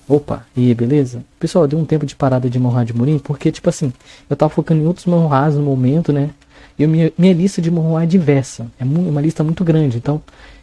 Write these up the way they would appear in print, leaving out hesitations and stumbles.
Opa, e aí, beleza? Pessoal, deu um tempo de parada de Monrad Murim, porque, tipo assim, eu tava focando em outros Monrads no momento, né? E minha lista de Monrad é diversa, é uma lista muito grande, então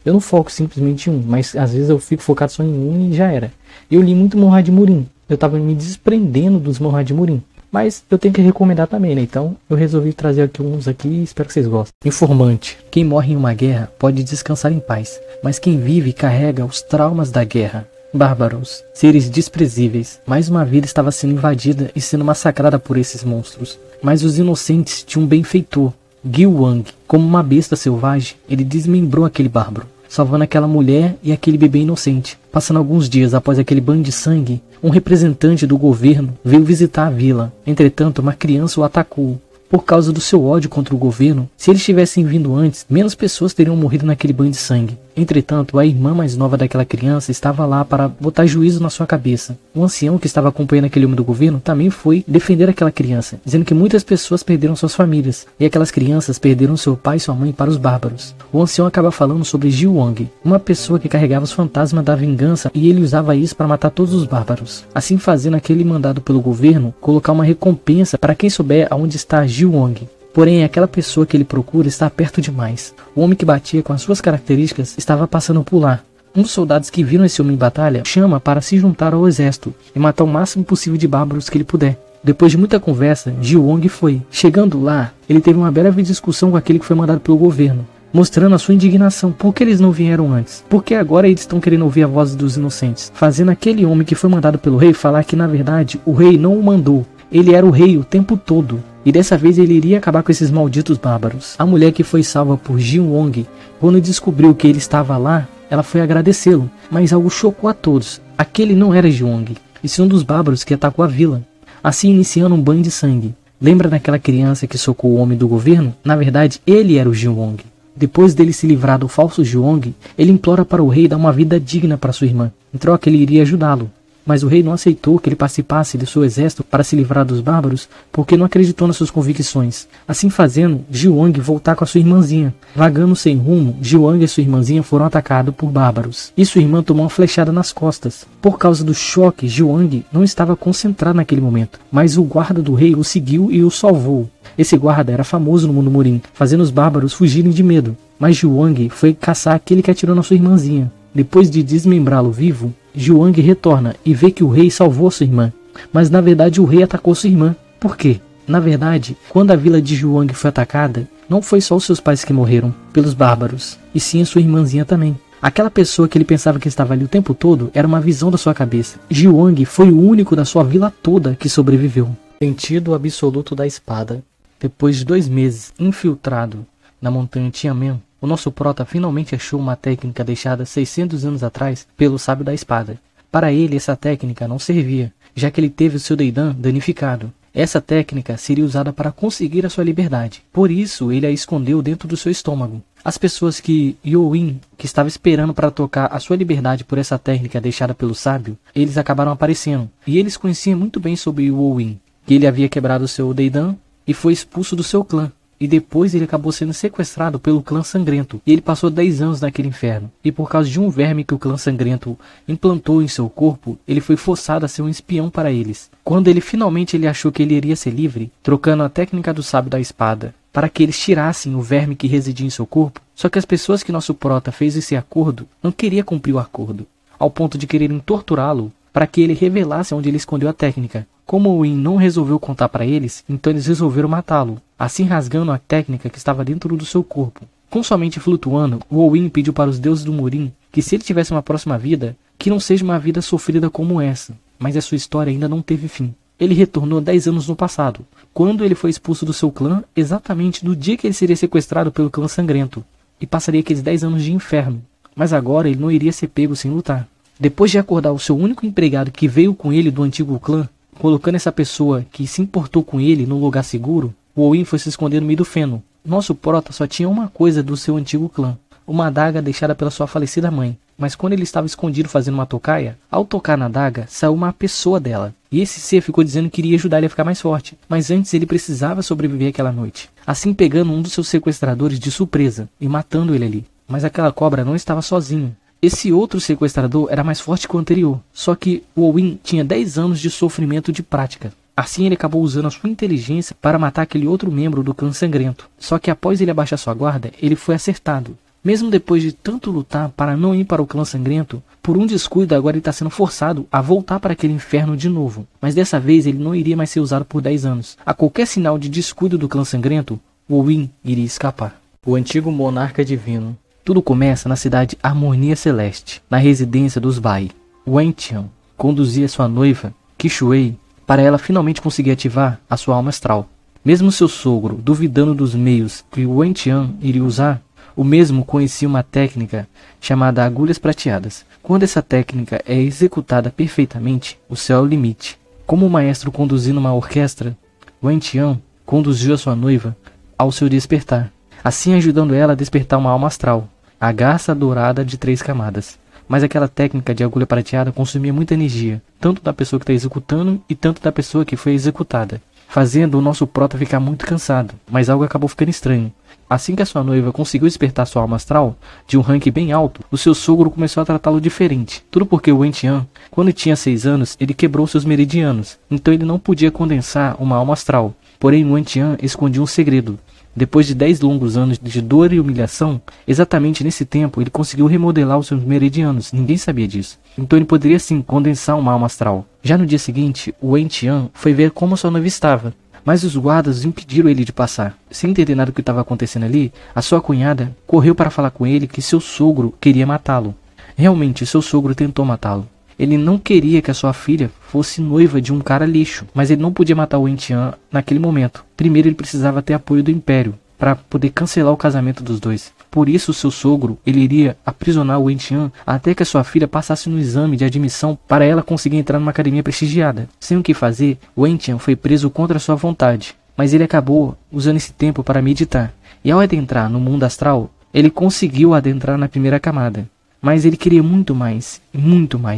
eu não foco simplesmente em um, mas às vezes eu fico focado só em um e já era. Eu li muito Monrad Murim, eu tava me desprendendo dos Monrad Murim, mas eu tenho que recomendar também, né? Então eu resolvi trazer aqui uns aqui e espero que vocês gostem. Informante. Quem morre em uma guerra pode descansar em paz, mas quem vive carrega os traumas da guerra. Bárbaros, seres desprezíveis. Mais uma vida estava sendo invadida e sendo massacrada por esses monstros. Mas os inocentes tinham um benfeitor, Gil Wang. Como uma besta selvagem, ele desmembrou aquele bárbaro, salvando aquela mulher e aquele bebê inocente. Passando alguns dias após aquele banho de sangue, um representante do governo veio visitar a vila. Entretanto, uma criança o atacou. Por causa do seu ódio contra o governo, se eles tivessem vindo antes, menos pessoas teriam morrido naquele banho de sangue. Entretanto, a irmã mais nova daquela criança estava lá para botar juízo na sua cabeça. O ancião que estava acompanhando aquele homem do governo também foi defender aquela criança, dizendo que muitas pessoas perderam suas famílias, e aquelas crianças perderam seu pai e sua mãe para os bárbaros. O ancião acaba falando sobre Gil Wang, uma pessoa que carregava os fantasmas da vingança, e ele usava isso para matar todos os bárbaros. Assim fazendo aquele mandado pelo governo colocar uma recompensa para quem souber aonde está Gil Wang. Porém, aquela pessoa que ele procura está perto demais. O homem que batia com as suas características estava passando por lá. Um dos soldados que viram esse homem em batalha chama para se juntar ao exército e matar o máximo possível de bárbaros que ele puder. Depois de muita conversa, Gil Wang foi. Chegando lá, ele teve uma breve discussão com aquele que foi mandado pelo governo, mostrando a sua indignação. Por que eles não vieram antes? Porque agora eles estão querendo ouvir a voz dos inocentes, fazendo aquele homem que foi mandado pelo rei falar que na verdade o rei não o mandou. Ele era o rei o tempo todo, e dessa vez ele iria acabar com esses malditos bárbaros. A mulher que foi salva por Gil Wang, quando descobriu que ele estava lá, ela foi agradecê-lo, mas algo chocou a todos. Aquele não era Gil Wang, e sim um dos bárbaros que atacou a vila, assim iniciando um banho de sangue. Lembra daquela criança que socou o homem do governo? Na verdade, ele era o Gil Wang. Depois dele se livrar do falso Gil Wang, ele implora para o rei dar uma vida digna para sua irmã. Em troca, ele iria ajudá-lo. Mas o rei não aceitou que ele participasse de seu exército para se livrar dos bárbaros, porque não acreditou nas suas convicções. Assim fazendo, Gil Wang voltar com a sua irmãzinha. Vagando sem rumo, Gil Wang e sua irmãzinha foram atacados por bárbaros, e sua irmã tomou uma flechada nas costas. Por causa do choque, Gil Wang não estava concentrado naquele momento, mas o guarda do rei o seguiu e o salvou. Esse guarda era famoso no mundo Murim, fazendo os bárbaros fugirem de medo. Mas Gil Wang foi caçar aquele que atirou na sua irmãzinha. Depois de desmembrá-lo vivo, Gil Wang retorna e vê que o rei salvou sua irmã. Mas na verdade o rei atacou sua irmã. Por quê? Na verdade, quando a vila de Gil Wang foi atacada, não foi só os seus pais que morreram pelos bárbaros, e sim a sua irmãzinha também. Aquela pessoa que ele pensava que estava ali o tempo todo era uma visão da sua cabeça. Gil Wang foi o único da sua vila toda que sobreviveu. Sentido absoluto da espada. Depois de 2 meses infiltrado na montanha Tianmen, o nosso prota finalmente achou uma técnica deixada 600 anos atrás pelo sábio da espada. Para ele, essa técnica não servia, já que ele teve o seu Deidan danificado. Essa técnica seria usada para conseguir a sua liberdade. Por isso, ele a escondeu dentro do seu estômago. As pessoas que Youin, que estava esperando para tocar a sua liberdade por essa técnica deixada pelo sábio, eles acabaram aparecendo. E eles conheciam muito bem sobre Youin, que ele havia quebrado o seu Deidan e foi expulso do seu clã. E depois ele acabou sendo sequestrado pelo clã sangrento. E ele passou 10 anos naquele inferno. E por causa de um verme que o clã sangrento implantou em seu corpo, ele foi forçado a ser um espião para eles. Quando ele finalmente achou que ele iria ser livre, trocando a técnica do sábio da espada, para que eles tirassem o verme que residia em seu corpo, só que as pessoas que nosso prota fez esse acordo não queriam cumprir o acordo, ao ponto de quererem torturá-lo para que ele revelasse onde ele escondeu a técnica. Como o Win não resolveu contar para eles, então eles resolveram matá-lo, assim rasgando a técnica que estava dentro do seu corpo. Com sua mente flutuando, o Win pediu para os deuses do Murim que se ele tivesse uma próxima vida, que não seja uma vida sofrida como essa, mas a sua história ainda não teve fim. Ele retornou 10 anos no passado, quando ele foi expulso do seu clã, exatamente no dia que ele seria sequestrado pelo clã sangrento, e passaria aqueles 10 anos de inferno, mas agora ele não iria ser pego sem lutar. Depois de acordar o seu único empregado que veio com ele do antigo clã, colocando essa pessoa que se importou com ele num lugar seguro, o Win foi se esconder no meio do feno. Nosso prota só tinha uma coisa do seu antigo clã, uma adaga deixada pela sua falecida mãe. Mas quando ele estava escondido fazendo uma tocaia, ao tocar na adaga, saiu uma pessoa dela. E esse ser ficou dizendo que iria ajudar ele a ficar mais forte. Mas antes ele precisava sobreviver aquela noite. Assim pegando um dos seus sequestradores de surpresa e matando ele ali. Mas aquela cobra não estava sozinha. Esse outro sequestrador era mais forte que o anterior, só que o Owen tinha 10 anos de sofrimento de prática. Assim ele acabou usando a sua inteligência para matar aquele outro membro do clã sangrento. Só que após ele abaixar sua guarda, ele foi acertado. Mesmo depois de tanto lutar para não ir para o clã sangrento, por um descuido agora ele está sendo forçado a voltar para aquele inferno de novo. Mas dessa vez ele não iria mais ser usado por 10 anos. A qualquer sinal de descuido do clã sangrento, o Owen iria escapar. O antigo monarca divino. Tudo começa na cidade Harmonia Celeste, na residência dos Bai. Wen Tian conduzia sua noiva, Qishui, para ela finalmente conseguir ativar a sua alma astral. Mesmo seu sogro duvidando dos meios que Wen Tian iria usar, o mesmo conhecia uma técnica chamada agulhas prateadas. Quando essa técnica é executada perfeitamente, o céu é o limite. Como o maestro conduzindo uma orquestra, Wen Tian conduziu a sua noiva ao seu despertar, assim ajudando ela a despertar uma alma astral, a garça dourada de 3 camadas. Mas aquela técnica de agulha prateada consumia muita energia, tanto da pessoa que está executando e tanto da pessoa que foi executada, fazendo o nosso prota ficar muito cansado, mas algo acabou ficando estranho. Assim que a sua noiva conseguiu despertar sua alma astral, de um rank bem alto, o seu sogro começou a tratá-lo diferente. Tudo porque o Wen Tian, quando tinha 6 anos, ele quebrou seus meridianos, então ele não podia condensar uma alma astral. Porém, o Wen Tian escondia um segredo. Depois de 10 longos anos de dor e humilhação, exatamente nesse tempo ele conseguiu remodelar os seus meridianos, ninguém sabia disso. Então ele poderia sim condensar uma alma astral. Já no dia seguinte, o Wen Tian foi ver como sua noiva estava, mas os guardas impediram ele de passar. Sem entender nada do que estava acontecendo ali, a sua cunhada correu para falar com ele que seu sogro queria matá-lo. Realmente, seu sogro tentou matá-lo. Ele não queria que a sua filha fosse noiva de um cara lixo, mas ele não podia matar o Wen Tian naquele momento. Primeiro ele precisava ter apoio do Império, para poder cancelar o casamento dos dois. Por isso, seu sogro ele iria aprisionar o Wen Tian até que a sua filha passasse no exame de admissão para ela conseguir entrar numa academia prestigiada. Sem o que fazer, o Wen Tian foi preso contra sua vontade, mas ele acabou usando esse tempo para meditar. E ao adentrar no mundo astral, ele conseguiu adentrar na primeira camada. Mas ele queria muito mais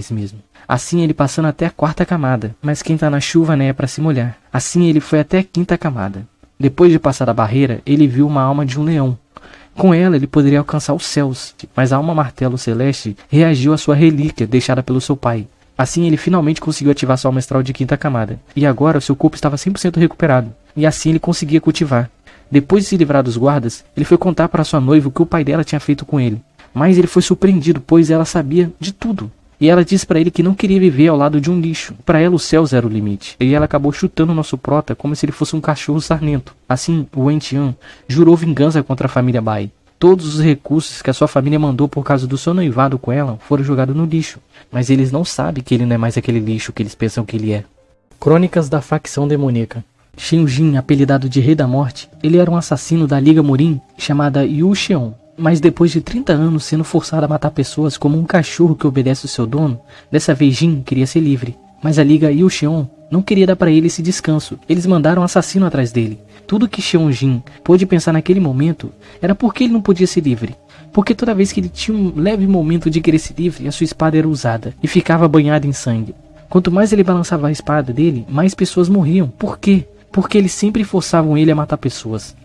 mesmo. Assim ele passando até a 4ª camada, mas quem tá na chuva né é para se molhar. Assim ele foi até a 5ª camada. Depois de passar a barreira, ele viu uma alma de um leão. Com ela ele poderia alcançar os céus, mas a alma martelo celeste reagiu à sua relíquia deixada pelo seu pai. Assim ele finalmente conseguiu ativar sua alma astral de 5ª camada, e agora o seu corpo estava 100% recuperado, e assim ele conseguia cultivar. Depois de se livrar dos guardas, ele foi contar para sua noiva o que o pai dela tinha feito com ele. Mas ele foi surpreendido, pois ela sabia de tudo. E ela disse para ele que não queria viver ao lado de um lixo. Para ela, os céus eram o limite. E ela acabou chutando o nosso prota como se ele fosse um cachorro sarnento. Assim, o Wen Tian jurou vingança contra a família Bai. Todos os recursos que a sua família mandou por causa do seu noivado com ela foram jogados no lixo. Mas eles não sabem que ele não é mais aquele lixo que eles pensam que ele é. Crônicas da facção demoníaca. Xiao Jin, apelidado de Rei da Morte, ele era um assassino da Liga Murin chamada Yu Xion. Mas depois de 30 anos sendo forçado a matar pessoas como um cachorro que obedece o seu dono, dessa vez Jin queria ser livre. Mas a Liga Yu Xion não queria dar para ele esse descanso. Eles mandaram um assassino atrás dele. Tudo que Xiao Jin pôde pensar naquele momento era por que ele não podia ser livre. Porque toda vez que ele tinha um leve momento de querer ser livre, a sua espada era usada e ficava banhada em sangue. Quanto mais ele balançava a espada dele, mais pessoas morriam. Por quê? Porque eles sempre forçavam ele a matar pessoas.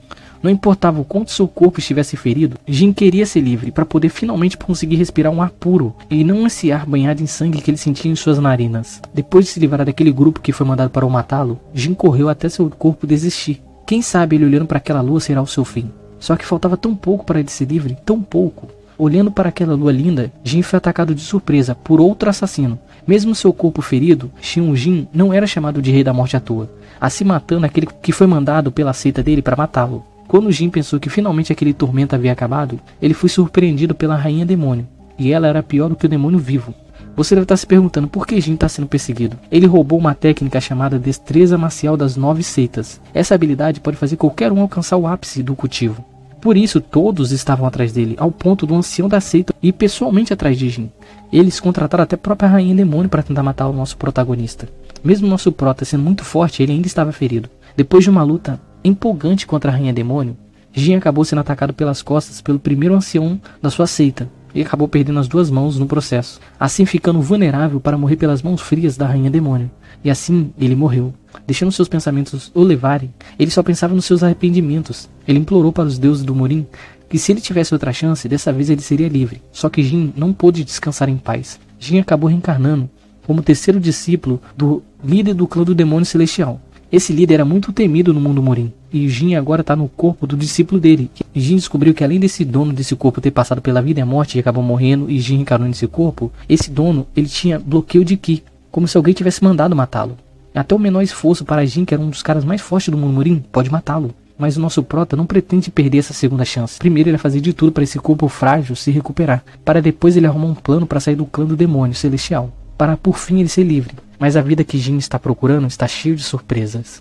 Não importava o quanto seu corpo estivesse ferido, Jin queria ser livre para poder finalmente conseguir respirar um ar puro e não esse ar banhado em sangue que ele sentia em suas narinas. Depois de se livrar daquele grupo que foi mandado para o matá-lo, Jin correu até seu corpo desistir. Quem sabe ele olhando para aquela lua será o seu fim. Só que faltava tão pouco para ele ser livre, tão pouco. Olhando para aquela lua linda, Jin foi atacado de surpresa por outro assassino. Mesmo seu corpo ferido, Xiao Jin não era chamado de Rei da Morte à toa, assim matando aquele que foi mandado pela seita dele para matá-lo. Quando Jin pensou que finalmente aquele tormento havia acabado, ele foi surpreendido pela Rainha Demônio, e ela era pior do que o demônio vivo. Você deve estar se perguntando por que Jin está sendo perseguido. Ele roubou uma técnica chamada Destreza Marcial das 9 Seitas. Essa habilidade pode fazer qualquer um alcançar o ápice do cultivo. Por isso, todos estavam atrás dele, ao ponto do ancião da seita ir pessoalmente atrás de Jin. Eles contrataram até a própria Rainha Demônio para tentar matar o nosso protagonista. Mesmo o nosso prota sendo muito forte, ele ainda estava ferido. Depois de uma luta empolgante contra a Rainha Demônio, Jin acabou sendo atacado pelas costas pelo primeiro ancião da sua seita e acabou perdendo as 2 mãos no processo, assim ficando vulnerável para morrer pelas mãos frias da Rainha Demônio. E assim ele morreu, deixando seus pensamentos o levarem. Ele só pensava nos seus arrependimentos. Ele implorou para os deuses do Murin que se ele tivesse outra chance, dessa vez ele seria livre. Só que Jin não pôde descansar em paz. Jin acabou reencarnando como terceiro discípulo do líder do clã do demônio celestial. Esse líder era muito temido no mundo Murin, e Jin agora está no corpo do discípulo dele. E Jin descobriu que além desse dono desse corpo ter passado pela vida e a morte e acabou morrendo, e Jin reencarnou nesse corpo, esse dono ele tinha bloqueio de Ki, como se alguém tivesse mandado matá-lo. Até o menor esforço para Jin, que era um dos caras mais fortes do mundo Murin, pode matá-lo. Mas o nosso prota não pretende perder essa segunda chance. Primeiro ele vai fazer de tudo para esse corpo frágil se recuperar, para depois ele arrumar um plano para sair do clã do demônio celestial, para por fim ele ser livre. Mas a vida que Jin está procurando está cheio de surpresas.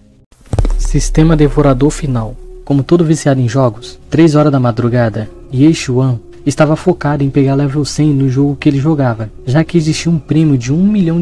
Sistema devorador final. Como todo viciado em jogos, 3 horas da madrugada, Ye Xuan estava focado em pegar level 100 no jogo que ele jogava, já que existia um prêmio de $1 milhão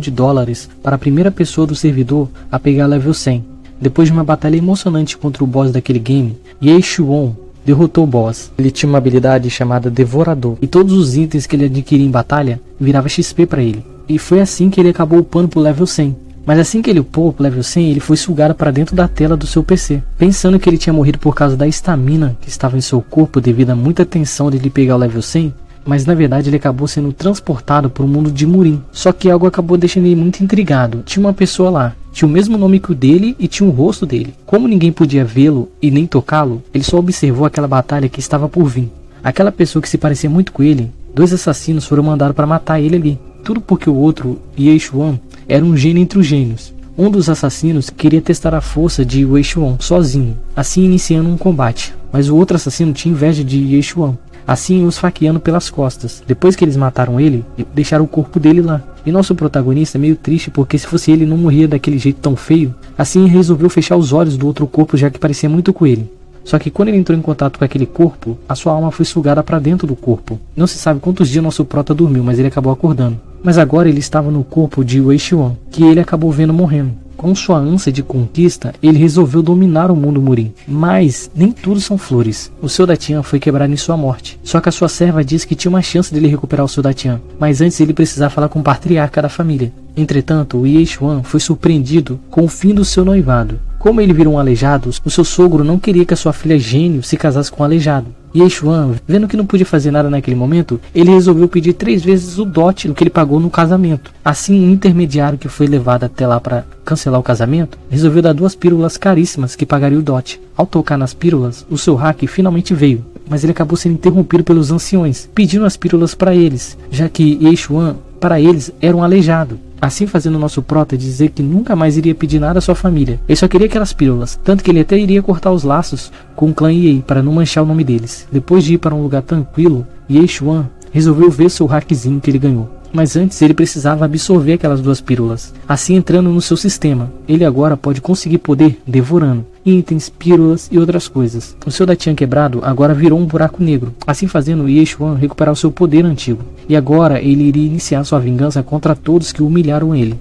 para a primeira pessoa do servidor a pegar level 100. Depois de uma batalha emocionante contra o boss daquele game, Ye Xuan derrotou o boss. Ele tinha uma habilidade chamada Devorador, e todos os itens que ele adquiria em batalha virava XP para ele. E foi assim que ele acabou upando pro level 100. Mas assim que ele upou pro level 100, ele foi sugado para dentro da tela do seu PC, pensando que ele tinha morrido por causa da estamina que estava em seu corpo devido a muita tensão de ele pegar o level 100. Mas na verdade ele acabou sendo transportado para o mundo de Murin. Só que algo acabou deixando ele muito intrigado. Tinha uma pessoa lá, tinha o mesmo nome que o dele e tinha o rosto dele. Como ninguém podia vê-lo e nem tocá-lo, ele só observou aquela batalha que estava por vir. Aquela pessoa que se parecia muito com ele, 2 assassinos foram mandados para matar ele ali. Tudo porque o outro, Ye Xuan, era um gênio entre os gênios. Um dos assassinos queria testar a força de Ye Xuan sozinho, assim iniciando um combate. Mas o outro assassino tinha inveja de Ye Xuan, assim os esfaqueando pelas costas. Depois que eles mataram ele, deixaram o corpo dele lá. E nosso protagonista é meio triste porque se fosse ele não morria daquele jeito tão feio. Assim resolveu fechar os olhos do outro corpo já que parecia muito com ele. Só que quando ele entrou em contato com aquele corpo, a sua alma foi sugada para dentro do corpo. Não se sabe quantos dias nosso prota dormiu, mas ele acabou acordando. Mas agora ele estava no corpo de Ye Xuan, que ele acabou vendo morrendo. Com sua ânsia de conquista, ele resolveu dominar o mundo Murin. Mas nem tudo são flores. O seu Datian foi quebrado em sua morte. Só que a sua serva disse que tinha uma chance dele recuperar o seu Datian. Mas antes ele precisava falar com o patriarca da família. Entretanto, o Ye Xuan foi surpreendido com o fim do seu noivado. Como ele virou um aleijado, o seu sogro não queria que a sua filha gênio se casasse com um aleijado. Ye Xuan, vendo que não podia fazer nada naquele momento, ele resolveu pedir 3 vezes o dote que ele pagou no casamento. Assim, o intermediário que foi levado até lá para cancelar o casamento, resolveu dar 2 pílulas caríssimas que pagaria o dote. Ao tocar nas pílulas, o seu hack finalmente veio, mas ele acabou sendo interrompido pelos anciões, pedindo as pílulas para eles, já que Ye Xuan, para eles, era um aleijado. Assim fazendo o nosso prota dizer que nunca mais iria pedir nada à sua família. Ele só queria aquelas pílulas, tanto que ele até iria cortar os laços com o clã Ye para não manchar o nome deles. Depois de ir para um lugar tranquilo, Ye Xuan resolveu ver seu hackzinho que ele ganhou. Mas antes ele precisava absorver aquelas 2 pílulas. Assim entrando no seu sistema, ele agora pode conseguir poder devorando itens, pílulas e outras coisas. O seu Datian quebrado agora virou um buraco negro. Assim fazendo, Ye Xuan recuperar o seu poder antigo. E agora ele iria iniciar sua vingança contra todos que humilharam ele.